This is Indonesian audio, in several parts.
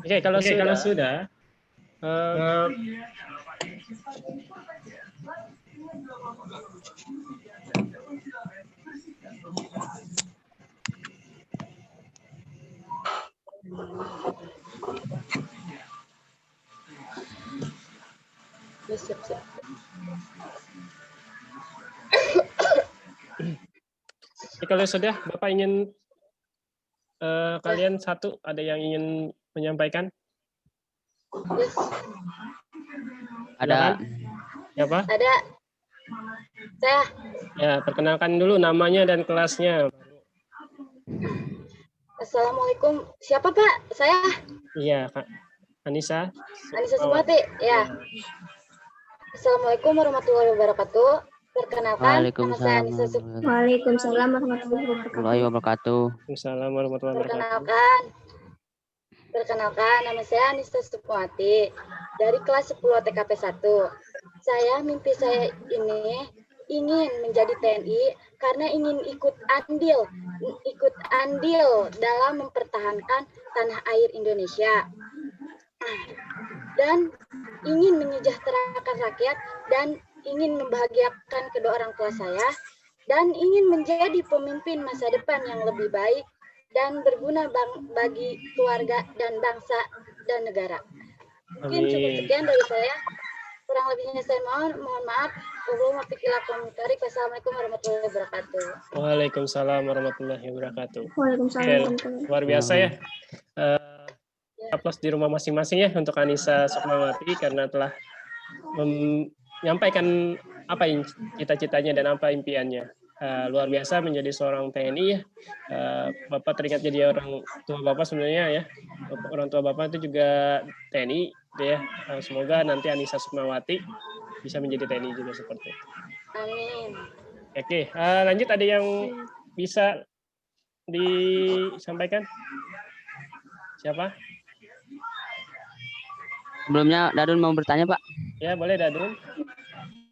Oke, kalau sudah siap. kalau sudah, Bapak ingin kalian satu ada yang ingin menyampaikan? Yes. Ada. Siapa? Ada. Saya. Ya, perkenalkan dulu namanya dan kelasnya. Assalamualaikum. Siapa Pak? Saya. Iya, Kak. Anissa. Anissa Sukmawati. Ya. Assalamualaikum warahmatullahi wabarakatuh. Perkenalkan, nama saya Anissa Sukmawati. Waalaikumsalam warahmatullahi wabarakatuh. Waalaikumsalam warahmatullahi wabarakatuh. Perkenalkan, nama saya Anissa Sukmawati dari kelas 10 TKP 1. Mimpi saya ini ingin menjadi TNI karena ingin ikut andil dalam mempertahankan tanah air Indonesia. Dan ingin menyejahterakan rakyat dan ingin membahagiakan kedua orang tua saya dan ingin menjadi pemimpin masa depan yang lebih baik dan berguna bagi keluarga dan bangsa dan negara. Mungkin cukup sekian dari saya. Kurang lebihnya saya mohon maaf. Wassalamualaikum warahmatullahi wabarakatuh. Waalaikumsalam warahmatullahi wabarakatuh. Waalaikumsalam. Luar biasa ya. Aplaus di rumah masing-masing ya untuk Anissa Sukmawati karena telah menyampaikan apa cita-citanya dan apa impiannya. Luar biasa menjadi seorang TNI ya. Bapak teringat jadi orang tua Bapak sebenarnya ya. Orang tua Bapak itu juga TNI ya. Semoga nanti Anissa Sukmawati bisa menjadi TNI juga seperti itu. Amin. Oke, lanjut ada yang bisa disampaikan? Siapa? Sebelumnya Dadun mau bertanya, Pak. Ya, boleh Dadun.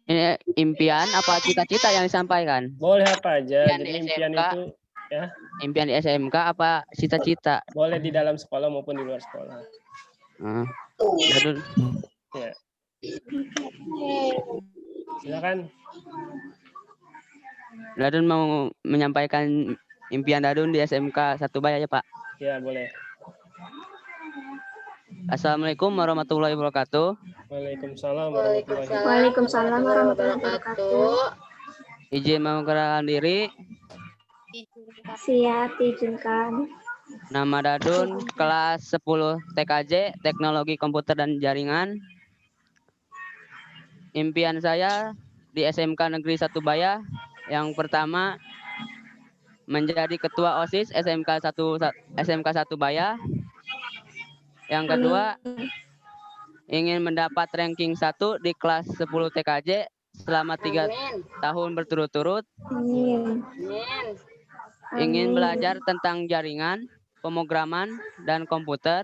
Ini impian apa cita-cita yang disampaikan? Boleh apa aja. Impian jadi di impian SMK, itu ya. Impian di SMK apa cita-cita? Boleh di dalam sekolah maupun di luar sekolah. Dadun. Ya. Silakan. Dadun mau menyampaikan impian Dadun di SMK 1 Baya ya, Pak? Ya, boleh. Assalamualaikum warahmatullahi wabarakatuh. Waalaikumsalam warahmatullahi wabarakatuh. Izin memperkenalkan diri. Siap, diizinkan. Nama Dadun, kelas 10 TKJ, Teknologi Komputer dan Jaringan. Impian saya di SMK Negeri 1 Baya, yang pertama menjadi ketua OSIS SMK 1 Baya. Yang kedua, ingin mendapat ranking 1 di kelas 10 TKJ selama 3 tahun berturut-turut. Ingin belajar tentang jaringan, pemrograman, dan komputer.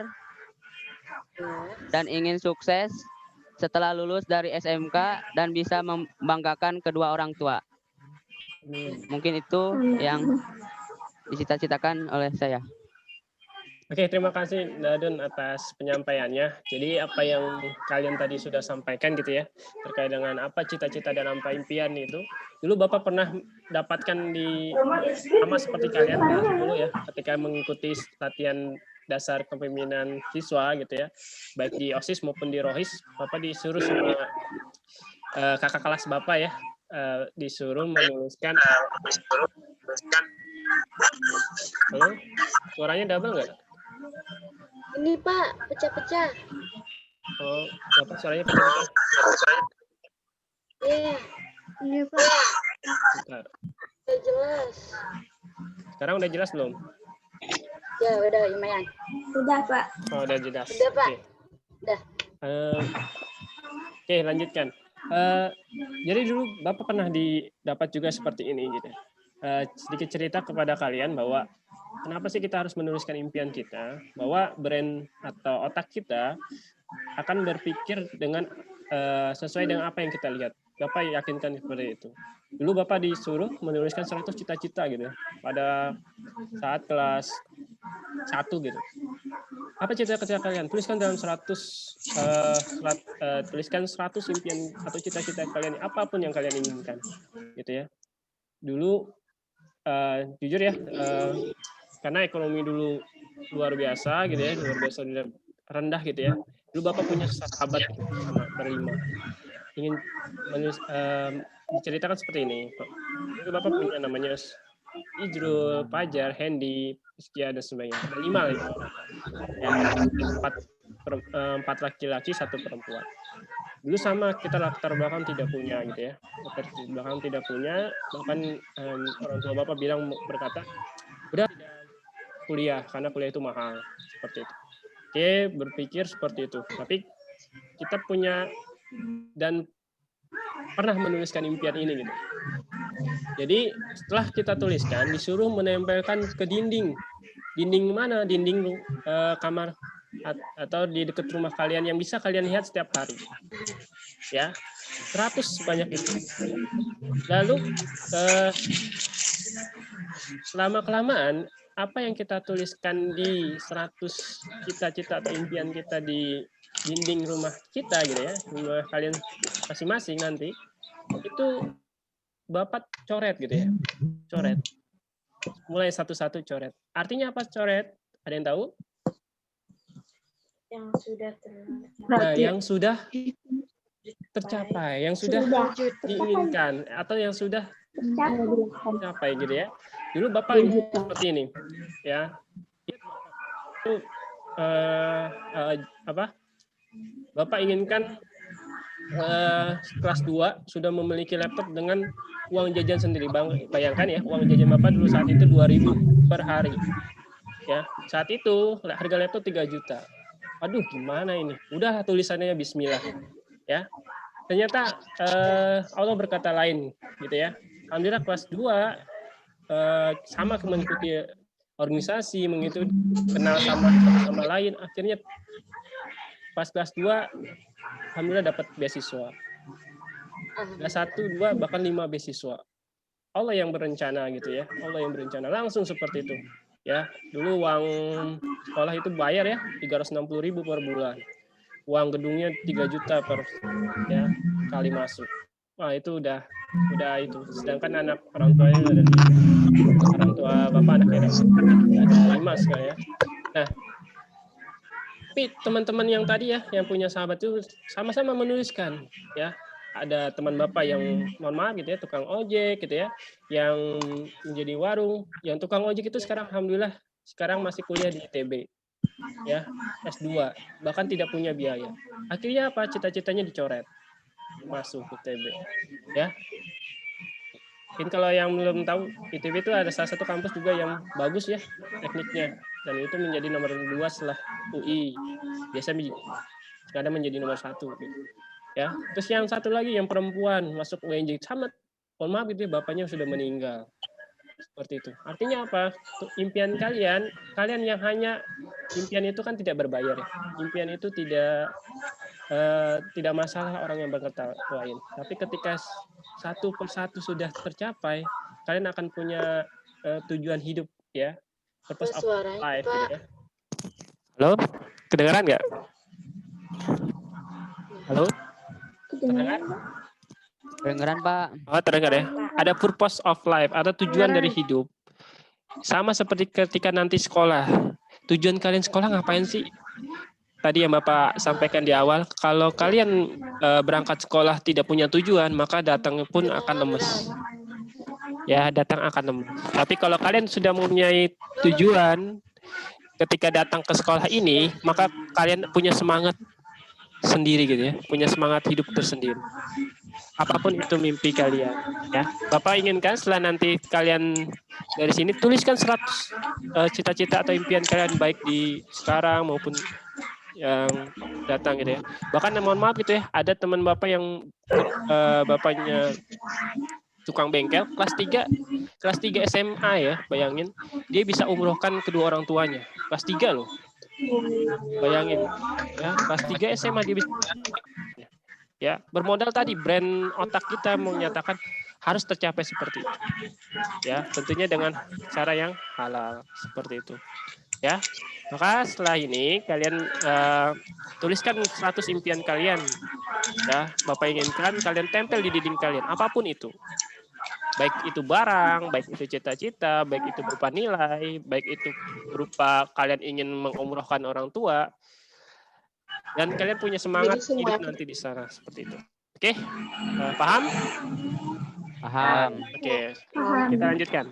Dan ingin sukses setelah lulus dari SMK dan bisa membanggakan kedua orang tua. Mungkin itu yang dicita-citakan oleh saya. Oke, terima kasih Dadun atas penyampaiannya. Jadi apa yang kalian tadi sudah sampaikan gitu ya, terkait dengan apa cita-cita dan apa impian itu. Dulu Bapak pernah dapatkan di sama seperti kalian dulu ya, ketika mengikuti latihan dasar kepemimpinan siswa gitu ya, baik di OSIS maupun di ROHIS, Bapak disuruh sama kakak kelas Bapak ya, disuruh menuliskan. Halo, suaranya double nggak? Ini Pak, pecah-pecah. Oh, Bapak suaranya pecah-pecah. Iya. Ini Pak. Bentar. Udah jelas. Sekarang udah jelas belum? Ya, udah lumayan. Udah, Pak. Oh, udah jelas. Udah, Pak. Udah. Oke, lanjutkan. Jadi dulu Bapak pernah didapat juga seperti ini gitu. Sedikit cerita kepada kalian bahwa kenapa sih kita harus menuliskan impian kita, bahwa brain atau otak kita akan berpikir dengan sesuai dengan apa yang kita lihat. Bapak yakinkan seperti itu. Dulu Bapak disuruh menuliskan 100 cita-cita gitu ya, pada saat kelas 1 gitu. Apa cita-cita kalian? Tuliskan dalam 100 tuliskan 100 impian atau cita-cita kalian, apapun yang kalian inginkan, gitu ya. Dulu jujur ya, karena ekonomi dulu luar biasa gitu ya, luar biasa rendah gitu ya. Dulu Bapak punya sahabat sama berlima, ingin diceritakan seperti ini. Dulu Bapak punya namanya Ijrul, Fajar, Hendy, Iskia, dan sebagainya. Ada 5 orang. Ya, 4 laki-laki, 1 perempuan. Dulu sama, kita latar belakang tidak punya gitu ya. Latar belakang tidak punya, bahkan orang tua Bapak berkata, udah kuliah, karena kuliah itu mahal. Seperti itu. Oke, berpikir seperti itu. Tapi kita punya dan pernah menuliskan impian ini gitu. Jadi setelah kita tuliskan, disuruh menempelkan ke dinding. Dinding mana? Dinding kamar atau di dekat rumah kalian yang bisa kalian lihat setiap hari. Ya, 100 sebanyak itu. Lalu lama-kelamaan apa yang kita tuliskan di 100 cita-cita atau impian kita di dinding rumah kita gitu ya, rumah kalian masing-masing nanti, itu Bapak coret gitu ya, coret. Mulai satu-satu coret. Artinya apa coret? Ada yang tahu? Yang sudah Nah, yang sudah tercapai, yang sudah diinginkan, atau yang sudah tercapai gitu ya. Dulu Bapak seperti ini, ya. Itu Bapak inginkan kelas 2 sudah memiliki laptop dengan uang jajan sendiri. Bayangkan ya, uang jajan Bapak dulu saat itu 2.000 per hari. Ya, saat itu harga laptop 3 juta. Aduh, gimana ini? Udah tulisannya bismillah. Ya. Ternyata Allah berkata lain gitu ya. Alhamdulillah kelas 2 sama mengikuti organisasi, mengikuti kenal sama lain, akhirnya pas kelas 2 alhamdulillah dapat beasiswa. Kelas 1, 2 bahkan 5 beasiswa. Allah yang berencana gitu ya. Allah yang berencana langsung seperti itu. Ya, dulu uang sekolah itu bayar ya 360.000 per bulan. Uang gedungnya 3 juta per ya kali masuk. Wah, itu udah itu. Sedangkan orang tuanya ada orang tua Bapak anaknya ada 5 sekali ya. Nah, tapi teman-teman yang tadi ya, yang punya sahabat itu sama-sama menuliskan ya. Ada teman Bapak yang mohon maaf gitu ya, tukang ojek gitu ya, yang menjadi warung, yang tukang ojek itu sekarang alhamdulillah sekarang masih kuliah di ITB. Ya, S2, bahkan tidak punya biaya. Akhirnya apa? Cita-citanya dicoret. Masuk ITB. Ya. Mungkin kalau yang belum tahu, ITB itu ada salah satu kampus juga yang bagus ya tekniknya, dan itu menjadi nomor 2 setelah UI. Biasanya kadang menjadi nomor 1 gitu. Ya. Terus yang satu lagi yang perempuan masuk UNJ, sama mohon maaf gitu ya, bapaknya sudah meninggal. Seperti itu. Artinya apa? Impian kalian yang hanya impian itu kan tidak berbayar ya. Impian itu tidak masalah orang yang berkata lain. Tapi ketika satu persatu sudah tercapai, kalian akan punya tujuan hidup ya. Purpose of life gitu ya. Halo? Kedengaran nggak? Halo? Kedengaran? Kedengeran, Pak. Oh, terdengar ya. Ada purpose of life, ada tujuan dari hidup. Sama seperti ketika nanti sekolah. Tujuan kalian sekolah ngapain sih? Tadi yang Bapak sampaikan di awal, kalau kalian berangkat sekolah tidak punya tujuan, maka datang pun akan lemes. Ya, datang akan lemes. Tapi kalau kalian sudah mempunyai tujuan, ketika datang ke sekolah ini, maka kalian punya semangat sendiri gitu ya, punya semangat hidup tersendiri. Apapun itu mimpi kalian, ya. Bapak inginkan setelah nanti kalian dari sini tuliskan 100 cita-cita atau impian kalian, baik di sekarang maupun yang datang gitu ya. Bahkan mohon maaf gitu ya, ada teman Bapak yang bapaknya tukang bengkel, kelas 3 SMA ya, bayangin, dia bisa umrohkan kedua orang tuanya. Kelas 3 loh. Bayangin. Ya, kelas 3 SMA dia bisa. Ya, bermodal tadi brand otak kita menyatakan harus tercapai seperti itu. Ya, tentunya dengan cara yang halal seperti itu. Ya, maka setelah ini kalian tuliskan 100 impian kalian. Ya, Bapak inginkan kalian tempel di dinding kalian, apapun itu. Baik itu barang, baik itu cita-cita, baik itu berupa nilai, baik itu berupa kalian ingin mengumrohkan orang tua, dan kalian punya semangat hidup nanti di sana seperti itu. Oke, paham? Paham. Oke, kita lanjutkan.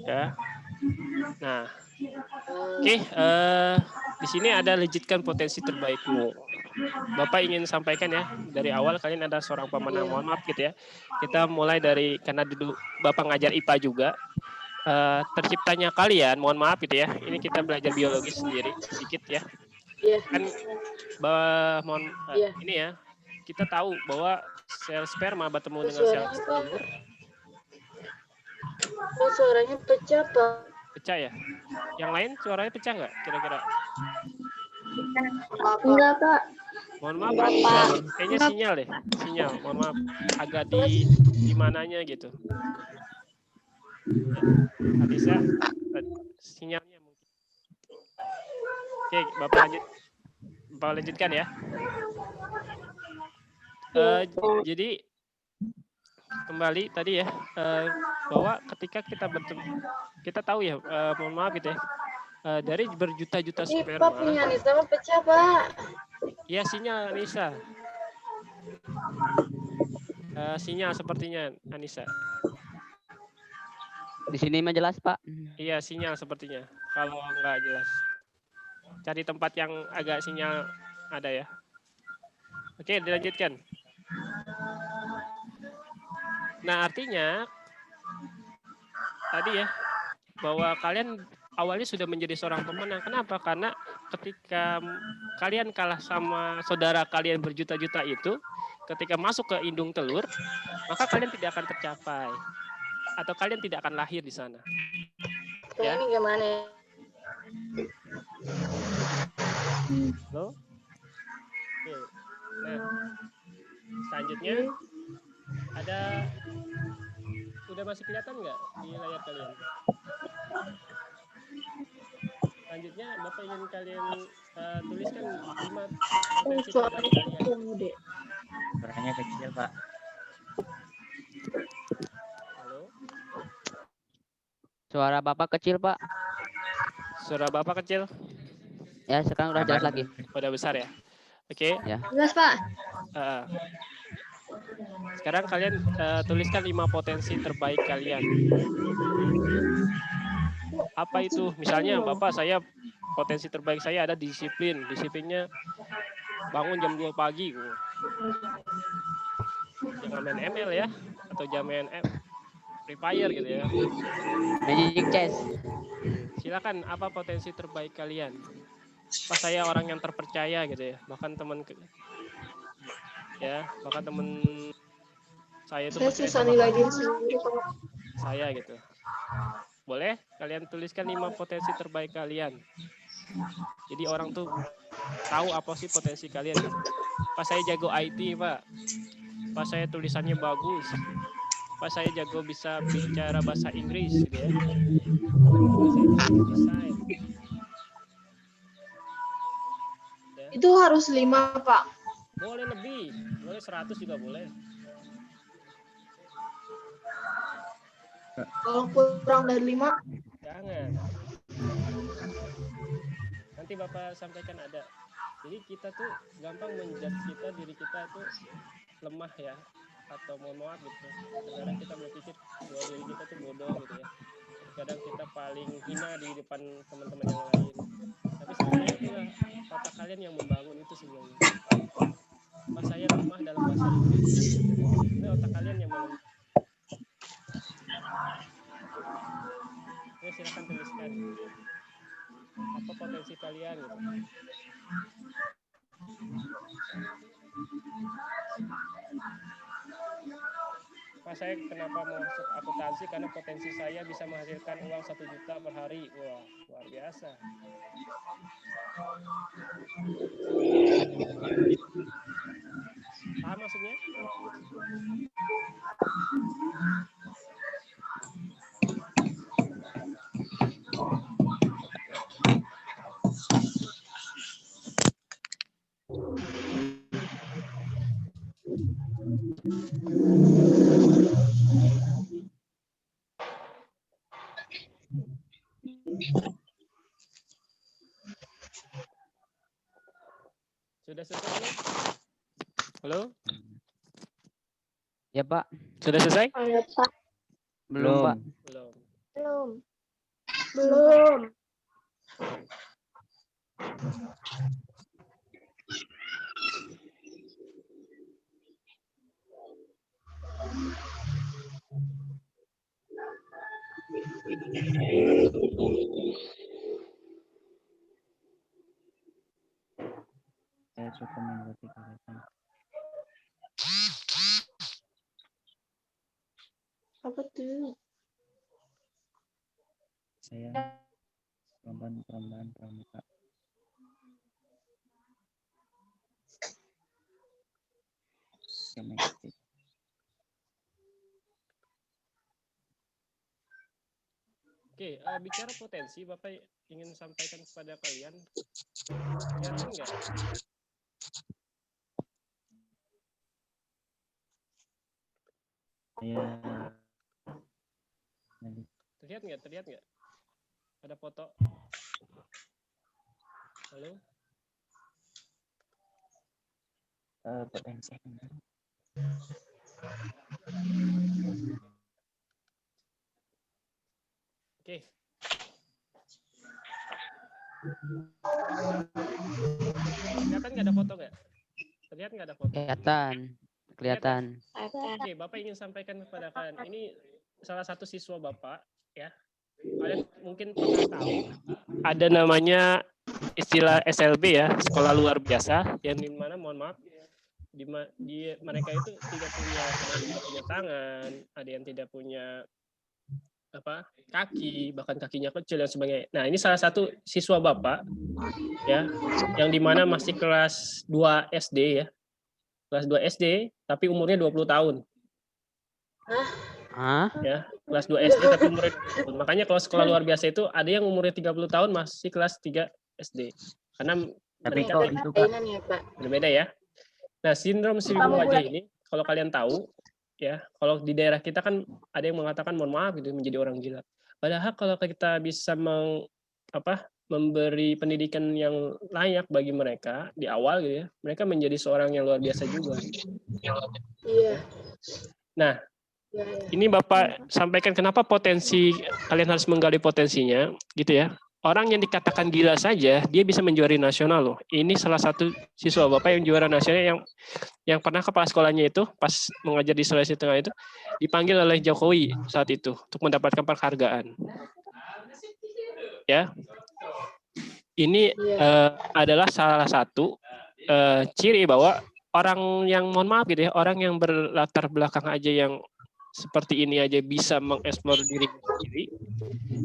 Ya. Nah, oke, di sini ada legitkan potensi terbaikmu. Bapak ingin sampaikan ya, dari awal kalian ada seorang pemenang, mohon maaf gitu ya. Kita mulai dari, karena dulu Bapak ngajar IPA juga, terciptanya kalian, mohon maaf gitu ya, ini kita belajar biologis sendiri, sedikit ya. Kan, ini ya, kita tahu bahwa sel sperma bertemu dengan sel telur. Oh, suaranya pecah, Pak. Pecah ya? Yang lain suaranya pecah nggak kira-kira? Enggak, Pak. Mohon maaf, kayaknya sinyal deh, sinyal. Mohon maaf, agak di mananya gitu. Ya, bisa sinyalnya mungkin. Oke, Bapak lanjutkan ya. Jadi kembali tadi ya, bahwa ketika kita bertemu, kita tahu ya, mohon maaf gitu ya, dari berjuta-juta sperma. Pak, punya Anissa pecah, Pak. Ya, sinyal Anissa. Sinyal sepertinya Anissa. Di sini mah jelas, Pak. Iya, sinyal sepertinya. Kalau nggak jelas, cari tempat yang agak sinyal ada ya. Oke, dilanjutkan. Nah, artinya tadi ya, bahwa kalian awalnya sudah menjadi seorang pemenang. Kenapa? Karena ketika kalian kalah sama saudara kalian berjuta-juta itu, ketika masuk ke indung telur, maka kalian tidak akan tercapai. Atau kalian tidak akan lahir di sana. Ya. Ini gimana? Halo? Oke. Nah, selanjutnya ada, udah masih kelihatan nggak di layar kalian? Selanjutnya Bapak ingin kalian tuliskan 5 potensi terbaik kalian. Suaranya kecil, Pak. Halo? Suara Bapak kecil, Pak. Suara Bapak kecil? Ya, sekarang udah jelas lagi. Udah besar ya? Oke. Ya. Jelas, Pak. Sekarang kalian tuliskan 5 potensi terbaik kalian. Apa itu? Misalnya Bapak, saya potensi terbaik saya ada disiplin. Disiplinnya bangun jam 2 pagi. Jangan main ML ya, atau jangan main Free Fire gitu ya. Magic Chess. Silakan, apa potensi terbaik kalian? Pas saya orang yang terpercaya gitu ya. Bahkan teman saya itu percaya sama saya gitu. Boleh kalian tuliskan 5 potensi terbaik kalian. Jadi orang tuh tahu apa sih potensi kalian. Pas saya jago IT, Pak. Pas saya tulisannya bagus. Pas saya jago bisa bicara bahasa Inggris gitu ya. Pas saya jago desain. Ya. Itu harus 5, Pak. Boleh lebih, boleh 100 juga boleh. Kalau kurang dari 5, Jangan. Nanti Bapak sampaikan ada. Jadi kita tuh gampang menjudge diri kita tuh lemah ya, atau mohon maaf gitu. Kadang kita berpikir bahwa diri kita tuh bodoh gitu ya. Kadang kita paling hina di depan teman-teman yang lain. Tapi sebenarnya itulah otak kalian yang membangun itu sebenarnya. Pas saya lemah dalam bahasa Inggris, ini otak kalian yang membangun. Ya, silakan tuliskan apa potensi kalian gitu. Pak, saya kenapa mau masuk akuntansi? Karena potensi saya bisa menghasilkan uang 1 juta per hari. Wah, luar biasa. Paham maksudnya? Sudah selesai belum? Halo? Ya, Pak. Sudah selesai? Ayo, Pak. Belum, Pak. Belum. Belum. Belum. Saya suka mengikuti kegiatan. Apa tuh? Saya perempuan pramuka. Saya mengikuti. Oke, bicara potensi, Bapak ingin sampaikan kepada kalian. Kelihatan nggak? Saya Terlihat nggak? Ada foto? Halo? potensi. Oke. Kelihatan nggak ada foto nggak? Terlihat nggak ada foto? Kelihatan. Oke, Bapak ingin sampaikan kepada kalian. Ini salah satu siswa Bapak, ya. Kalian mungkin pernah tahu ada namanya istilah SLB ya, sekolah luar biasa, yang dimana mohon maaf, mereka itu tidak punya tangan, ada yang tidak punya kaki, bahkan kakinya kecil dan sebagainya. Nah, ini salah satu siswa Bapak, ya, yang dimana masih kelas 2 SD ya, kelas 2 SD, tapi umurnya 20 tahun. Ya, kelas 2 SD tapi umurnya 20 tahun. Makanya kalau sekolah luar biasa itu ada yang umurnya 30 tahun masih kelas 3 SD. Karena Tapi mereka kok itu Pak, berbeda ya. Nah, sindrom seribu wajah ini kalau kalian tahu ya, kalau di daerah kita kan ada yang mengatakan mohon maaf gitu menjadi orang gila. Padahal kalau kita bisa memberi pendidikan yang layak bagi mereka di awal gitu ya, mereka menjadi seorang yang luar biasa juga. Iya. Nah, ini Bapak sampaikan kenapa potensi, kalian harus menggali potensinya, gitu ya. Orang yang dikatakan gila saja, dia bisa menjuari nasional loh. Ini salah satu siswa Bapak yang juara nasional yang pernah kepala sekolahnya itu, pas mengajar di Sulawesi Tengah itu, dipanggil oleh Jokowi saat itu, untuk mendapatkan penghargaan. Ya, ini adalah salah satu ciri bahwa orang yang, mohon maaf gitu ya, orang yang berlatar belakang aja yang seperti ini aja bisa mengeksplor diri sendiri,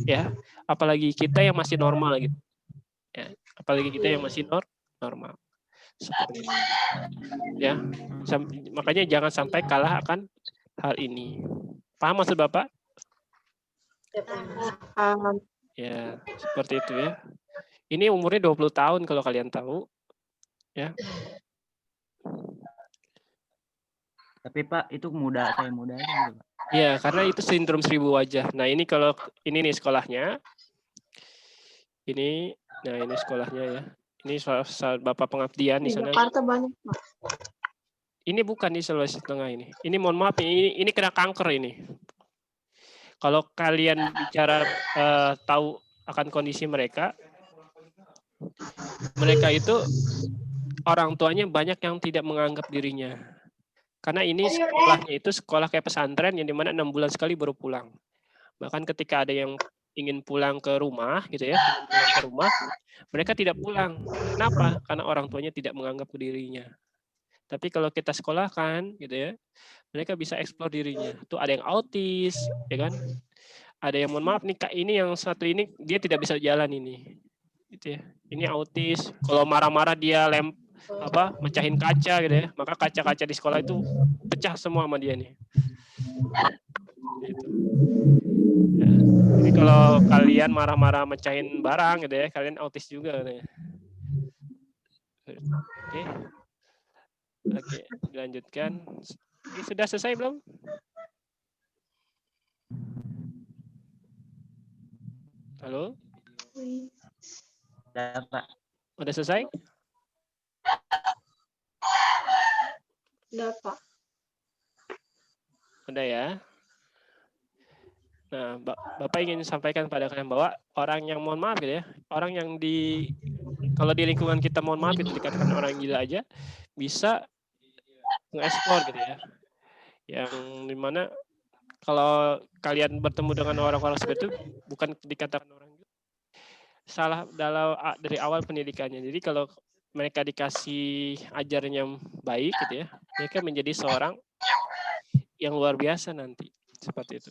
ya, apalagi kita yang masih normal gitu, ya, apalagi kita yang masih normal, seperti itu, ya, makanya jangan sampai kalah akan hal ini. Paham maksud Bapak? Ya, seperti itu ya. Ini umurnya 20 tahun kalau kalian tahu, ya. tapi Pak itu muda, saya muda aja gitu Pak. Iya, karena itu sindrom seribu wajah. Nah, ini kalau ini nih sekolahnya. Ini, nah ini sekolahnya ya. Ini soal Bapak pengabdian di sana. Jakarta banyak, Pak. Ini bukan di Sulawesi Tengah ini. Ini mohon maaf, ini kena kanker ini. Kalau kalian bicara tahu akan kondisi mereka itu orang tuanya banyak yang tidak menganggap dirinya. Karena ini sekolahnya itu sekolah kayak pesantren yang dimana 6 bulan sekali baru pulang. Bahkan ketika ada yang ingin pulang ke rumah gitu ya, mereka tidak pulang. Kenapa? Karena orang tuanya tidak menganggap dirinya. Tapi kalau kita sekolahkan gitu ya, mereka bisa eksplor dirinya. Tuh ada yang autis, ya kan? Ada yang mohon maaf nih Kak, ini yang satu ini dia tidak bisa jalan ini. Gitu ya. Ini autis. Kalau marah-marah dia mecahin kaca gitu ya, maka kaca-kaca di sekolah itu pecah semua sama dia nih. Gitu. Ya. Jadi kalau kalian marah-marah mecahin barang gitu ya, kalian autis juga gitu ya. Oke, dilanjutkan. Ini sudah selesai belum? Halo? Udah, Pak. Udah selesai? Udah, Pak. Udah ya. Nah, Bapak ingin sampaikan pada kalian bahwa orang yang mohon maaf gitu ya, orang yang kalau di lingkungan kita mohon maaf itu dikatakan orang gila aja, bisa mengeksplor gitu ya. Yang dimana kalau kalian bertemu dengan orang-orang seperti itu, bukan dikatakan orang gila. Salah dari awal pendidikannya. Jadi kalau mereka dikasih ajaran yang baik gitu ya, mereka menjadi seorang yang luar biasa nanti. Seperti itu.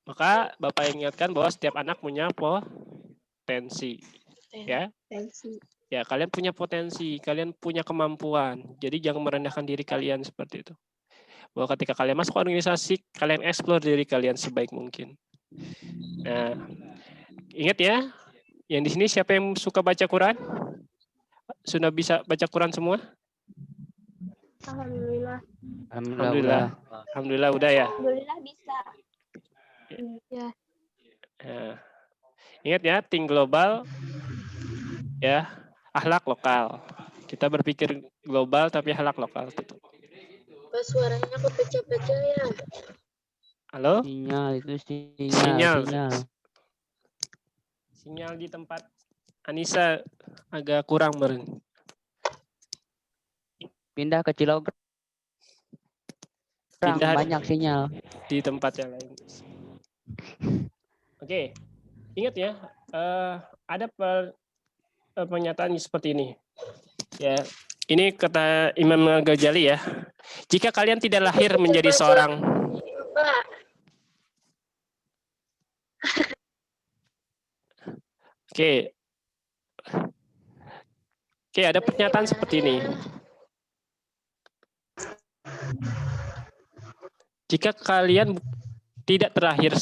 Maka Bapak ingatkan bahwa setiap anak punya potensi. Ya. Ya, kalian punya potensi, kalian punya kemampuan. Jadi jangan merendahkan diri kalian seperti itu. Bahwa ketika kalian masuk organisasi, kalian eksplor diri kalian sebaik mungkin. Nah, ingat ya, yang di sini siapa yang suka baca Quran? Sudah bisa baca Quran semua? Alhamdulillah. Alhamdulillah. Alhamdulillah udah ya. Alhamdulillah bisa. Ya. Nah, ingat ya, think global, ya, akhlak lokal. Kita berpikir global tapi akhlak lokal. Pak, suaranya kok pecah-pecah ya? Halo? Sinyal itu Sinyal. sinyal. Sinyal di tempat Anissa agak kurang meren. Pindah ke Cilograng. Pindah Banyak sinyal. di tempat yang lain. Oke, ingat ya, ada pernyataan seperti ini. Ya, ini kata Imam Al-Ghazali ya. Jika kalian tidak lahir menjadi seorang Pak, Oke, ada pernyataan seperti ini. Jika kalian tidak terlahir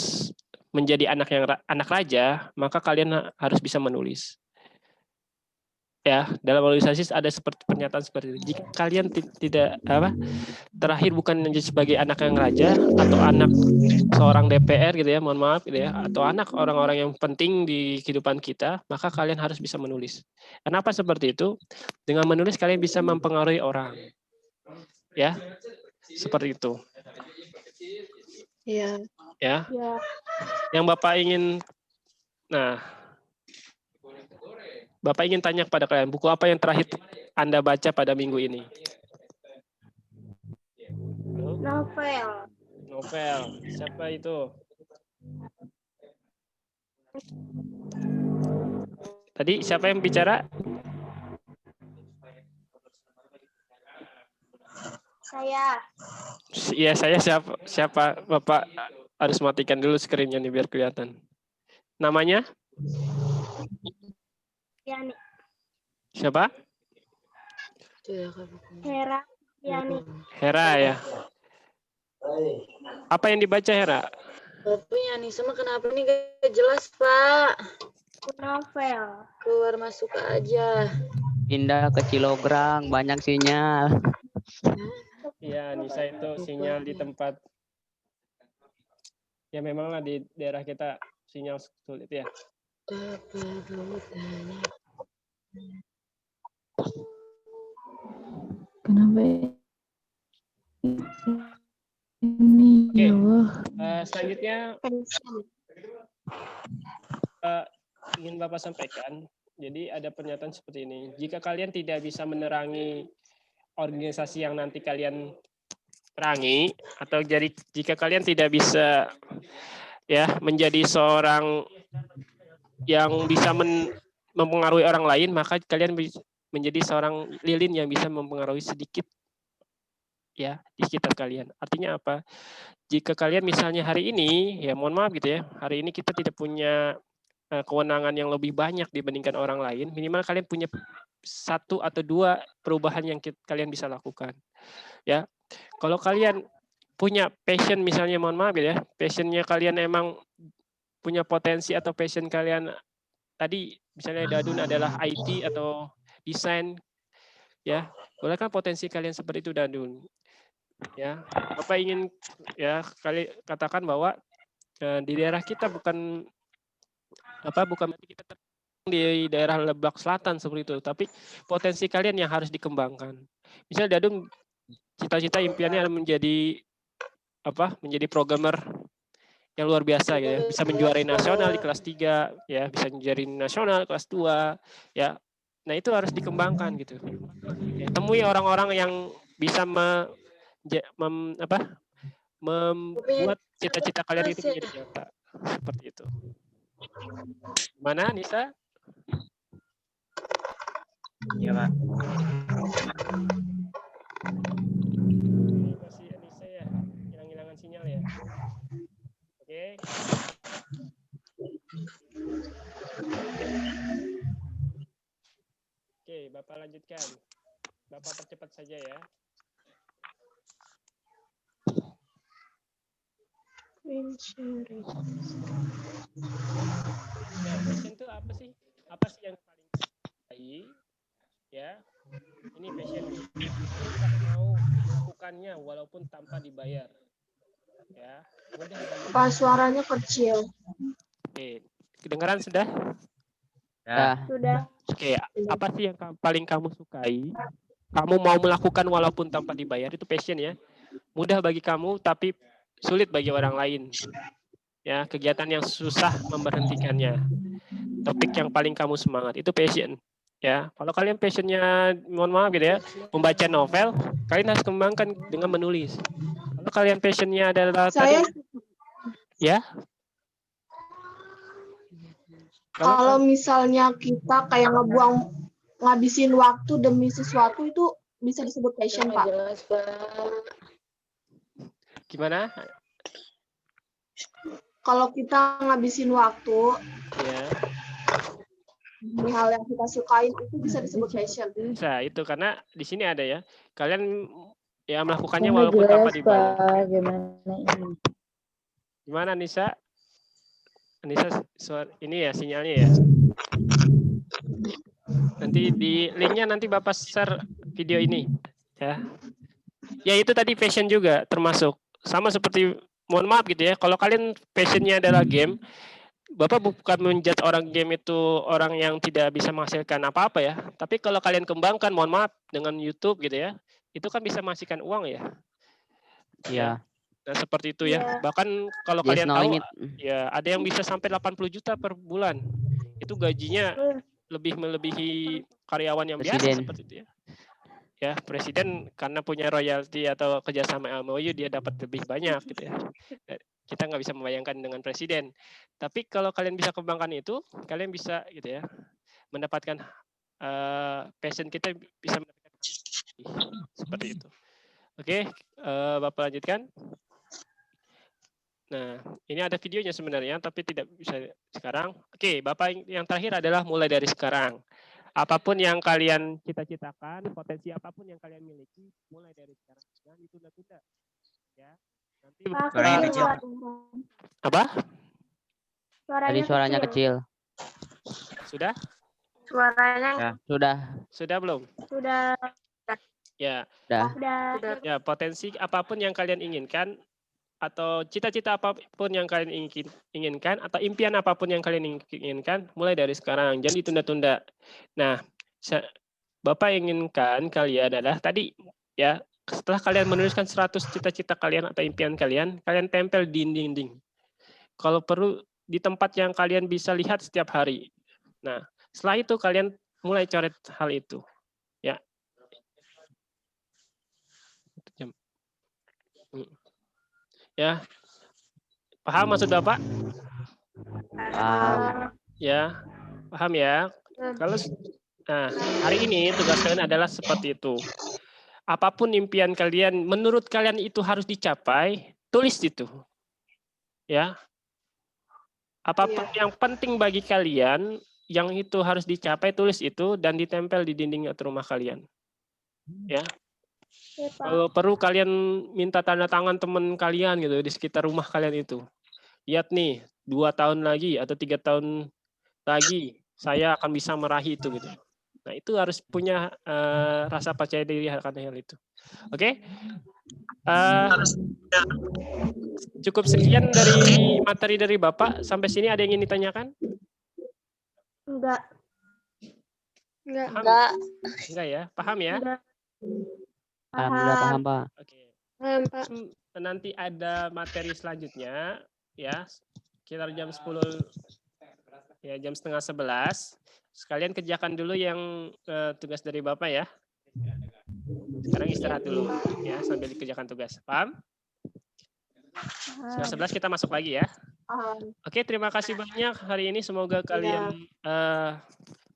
menjadi anak raja, maka kalian harus bisa menulis. Ya, dalam organisasi ada pernyataan seperti itu. Jika kalian tidak terlahir bukan menjadi sebagai anak yang raja atau anak seorang DPR gitu ya, mohon maaf gitu ya, atau anak orang-orang yang penting di kehidupan kita, maka kalian harus bisa menulis. Kenapa seperti itu? Dengan menulis kalian bisa mempengaruhi orang. Ya. Seperti itu. Iya. Ya. Ya. Yang Bapak ingin Bapak ingin tanya kepada kalian, buku apa yang terakhir Anda baca pada minggu ini? Novel. Novel. Siapa itu? Tadi siapa yang bicara? Saya. Iya, saya siapa? Bapak harus matikan dulu screen-nya nih biar kelihatan. Namanya? Yani. Siapa? Hera. Yani. Hera ya. Apa yang dibaca Hera? Bapak Yani sama kenapa nih gak jelas, Pak? Novel. Keluar masuk aja. Pindah ke Cilograng, banyak sinyal. Iya, Nisa itu sinyal di tempat. Ya memanglah di daerah kita sinyal sulit ya. Kenapa ini? Oke. Ya Allah. Selanjutnya ingin Bapak sampaikan. Jadi ada pernyataan seperti ini. Jika kalian tidak bisa menerangi organisasi yang nanti kalian perangi, atau jadi jika kalian tidak bisa ya menjadi seorang yang bisa mempengaruhi orang lain, maka kalian menjadi seorang lilin yang bisa mempengaruhi sedikit ya di sekitar kalian. Artinya apa? Jika kalian misalnya hari ini, ya mohon maaf gitu ya, hari ini kita tidak punya kewenangan yang lebih banyak dibandingkan orang lain, minimal kalian punya satu atau dua perubahan yang kalian bisa lakukan. Ya, kalau kalian punya passion misalnya, mohon maaf ya, passionnya kalian emang punya potensi atau passion kalian tadi misalnya Dadun adalah IT atau desain, ya, boleh kan potensi kalian seperti itu Dadun. Ya, Bapak ingin ya katakan bahwa di daerah kita bukan kita di daerah Lebak Selatan seperti itu, tapi potensi kalian yang harus dikembangkan. Misal Dadun cita-cita impiannya menjadi menjadi programmer yang luar biasa gitu ya, bisa menjuarai nasional di kelas 3 ya, bisa menjadi nasional kelas 2 ya. Nah, itu harus dikembangkan gitu. Ya, temui orang-orang yang bisa membuat cita-cita kalian itu menjadi nyata. Seperti itu. Mana Nisa? Iya, Pak. Masih Nisa ya, hilang-hilangan sinyal ya. Oke. Oke, Bapak lanjutkan. Bapak percepat saja ya. Nah, passion itu apa sih? Apa sih yang paling baik? Ya, ini passionnya. Kita mau melakukannya walaupun tanpa dibayar. Ya, mudah bagi. Pak, suaranya kecil. Oke, kedengaran sudah? Ya. Sudah. Oke, apa sih yang paling kamu sukai? Kamu mau melakukan walaupun tanpa dibayar, itu passion ya. Mudah bagi kamu tapi sulit bagi orang lain. Ya, kegiatan yang susah memberhentikannya. Topik yang paling kamu semangat itu passion. Ya, kalau kalian passionnya, mohon maaf gitu ya, membaca novel, kalian harus kembangkan dengan menulis. Kalau kalian passionnya adalah Saya ya. kalau misalnya kita kayak ngabisin waktu demi sesuatu itu bisa disebut passion, Pak. Gimana? Kalau kita ngabisin waktu Ya. demi hal yang kita sukain itu bisa disebut passion. Bisa itu karena di sini ada ya. Kalian ya melakukannya walaupun tanpa dibayar. Gimana Nisa? Nisa ini ya sinyalnya ya. Nanti di linknya nanti Bapak share video ini ya. Ya itu tadi passion juga termasuk sama seperti mohon maaf gitu ya. Kalau kalian passionnya adalah game, Bapak bukan menjudge orang game itu orang yang tidak bisa menghasilkan apa-apa ya. Tapi kalau kalian kembangkan, mohon maaf, dengan YouTube gitu ya, itu kan bisa menghasilkan uang ya. Iya. Nah seperti itu ya. Bahkan kalau Just kalian tahu, knowing it. ya ada yang bisa sampai 80 juta per bulan. Itu gajinya lebih melebihi karyawan yang biasa Presiden. seperti itu ya. Ya presiden karena punya royalti atau kerjasama MOU dia dapat lebih banyak gitu ya. Kita nggak bisa membayangkan dengan presiden. Tapi kalau kalian bisa kembangkan itu, kalian bisa gitu ya mendapatkan passion kita bisa mendapatkan seperti itu. Oke, Bapak lanjutkan. Nah, ini ada videonya sebenarnya, tapi tidak bisa sekarang. Oke, Bapak yang terakhir adalah mulai dari sekarang. Apapun yang kalian cita-citakan, potensi apapun yang kalian miliki, mulai dari sekarang. Jangan ditunda-tunda. Ya. Nanti Suaranya kecil. apa? Tadi suaranya kecil. Sudah? Suaranya Sudah belum? Sudah. Ya. Sudah. Ya, potensi apapun yang kalian inginkan atau cita-cita apapun yang kalian inginkan atau impian apapun yang kalian inginkan mulai dari sekarang, jangan ditunda-tunda. Nah, Bapak inginkan kalian adalah tadi ya, setelah kalian menuliskan 100 cita-cita kalian atau impian kalian tempel di dinding. Kalau perlu di tempat yang kalian bisa lihat setiap hari. Nah, setelah itu kalian mulai coret hal itu. Ya. Ya, paham maksud Bapak? Paham. Ya, paham ya. Kalau hari ini tugas kalian adalah seperti itu. Apapun impian kalian, menurut kalian itu harus dicapai, tulis itu. Ya. Apapun yang penting bagi kalian, yang itu harus dicapai, tulis itu dan ditempel di dinding atau rumah kalian. Ya. Ya, Pak. Kalau perlu kalian minta tanda tangan teman kalian gitu di sekitar rumah kalian itu. Lihat nih, 2 tahun lagi atau 3 tahun lagi saya akan bisa meraih itu gitu. Nah, itu harus punya rasa percaya diri akan hal itu. Oke? Cukup sekian dari materi dari Bapak. Sampai sini ada yang ingin ditanyakan? Enggak. Paham? Enggak ya? Paham ya? Enggak. Alhamdulillah paham, Pak. Oke. Paham, Pak. Nanti ada materi selanjutnya ya. Sekitar jam 10 ya, jam setengah 11. Sekalian kerjakan dulu yang tugas dari Bapak ya. Sekarang istirahat dulu ya sambil dikerjakan tugas. Paham? Setengah 11 kita masuk lagi ya. Oke, terima kasih banyak hari ini. Semoga kalian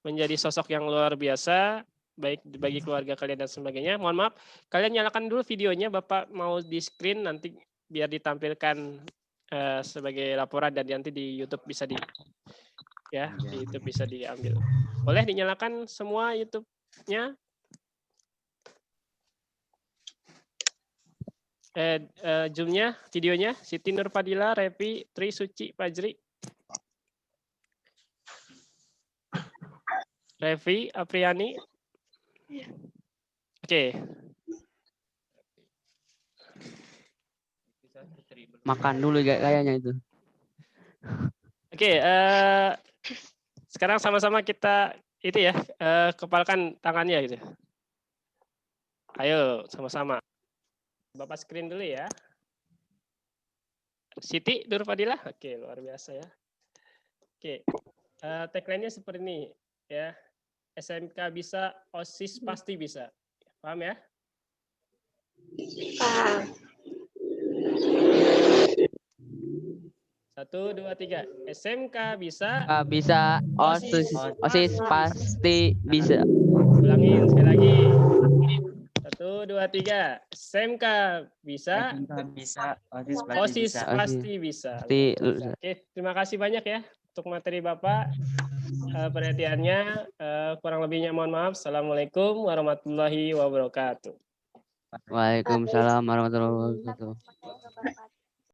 menjadi sosok yang luar biasa, baik bagi keluarga kalian dan sebagainya. Mohon maaf, kalian nyalakan dulu videonya. Bapak mau di screen nanti biar ditampilkan sebagai laporan dan nanti di YouTube bisa di YouTube bisa diambil. Boleh dinyalakan semua YouTube-nya? Zoom-nya, videonya, Siti Nurfadila, Revi, Tri Suci, Fajri. Revi, Apriani. Oke. Makan dulu kayaknya itu. Oke, sekarang sama-sama kita itu ya, kepalkan tangannya gitu. Ayo, sama-sama. Bapak screen dulu ya. Siti Nurfadila, oke, luar biasa ya. Oke, tagline-nya seperti ini ya. SMK bisa, OSIS pasti bisa. Paham ya? Paham. 1, 2, 3. SMK bisa. Bisa, OSIS pasti bisa. Ulangin sekali lagi. 1, 2, 3. SMK bisa. Bisa. OSIS pasti bisa. Oke, terima kasih banyak ya untuk materi Bapak. Perhatiannya, kurang lebihnya mohon maaf. Assalamualaikum warahmatullahi wabarakatuh. Waalaikumsalam warahmatullahi wabarakatuh.